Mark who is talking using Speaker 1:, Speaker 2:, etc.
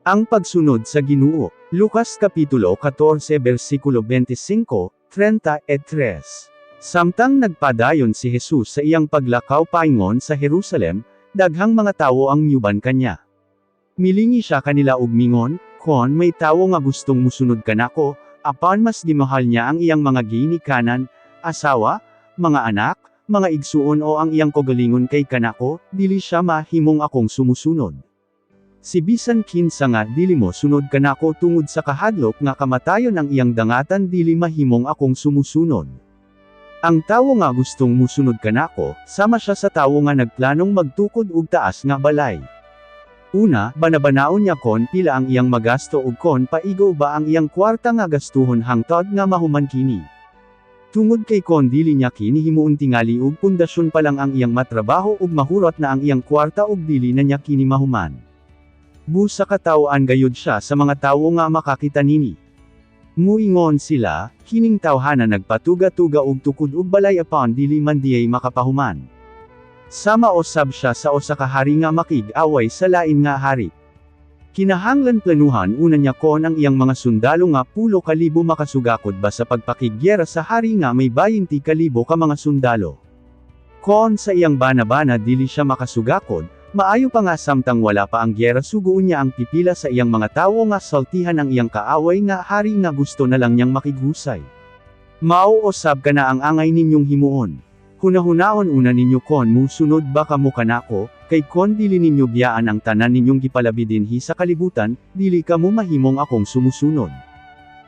Speaker 1: Ang pagsunod sa Ginoo. Lucas Kapitulo 14 versikulo 25, 33. Samtang nagpadayon si Jesus sa iyang paglakaw paingon sa Jerusalem, daghang mga tawo ang miyuban kanya. Milingi siya kanila ug mingon, "Kon may tawo nga gustong musunod kanako, apan mas gimahal niya ang iyang mga ginikanan, asawa, mga anak, mga igsuon o ang iyang kaugalingon kay kanako, dili siya mahimong akong sumusunod. Si bisan kinsa nga dili mo sunod kanako tungod sa kahadlok nga kamatayon ang iyang dangatan dili mahimong akong sumusunod." Ang tawo nga gustong musunod kanako, sama siya sa tawo nga nagplanong magtukod og taas nga balay. Una, banabanaon niya kon pila ang iyang magasto ug kon paigo ba ang iyang kwarta nga gastuhon hangtod nga mahuman kini. Tungod kay kon dili niya kini himuon tingali ug pundasyon pa lang ang iyang matrabaho ug mahurot na ang iyang kwarta ug dili na niya kini mahuman. Busa katawaan gayud siya sa mga tawo nga makakita nini. Muingon sila, kining tawhana nagpatuga-tuga og tukod ug balay apan dili man diyay makapahuman. Sama usab siya sa usa ka hari nga makig-away sa lain nga hari. Kinahanglan planuhan una niya kon ang iyang mga sundalo nga 10,000 makasugakod ba sa pagpakigyera sa hari nga may 20,000 ka mga sundalo. Kon sa iyang bana-bana dili siya makasugakod, maayo pa nga samtang wala pa ang gyera suguon niya ang pipila sa iyang mga tawo nga saltihan ang iyang kaaway nga hari nga gusto na lang niyang makighusay. Mao usab kana ang angay ninyong himuon. Hunahunaon una ninyo kon musunod ba kamo kanako, kay kon dili ninyo biyaan ang tanan ninyong gipalabi dinhi sa kalibutan, dili kamo mahimong akong sumusunod.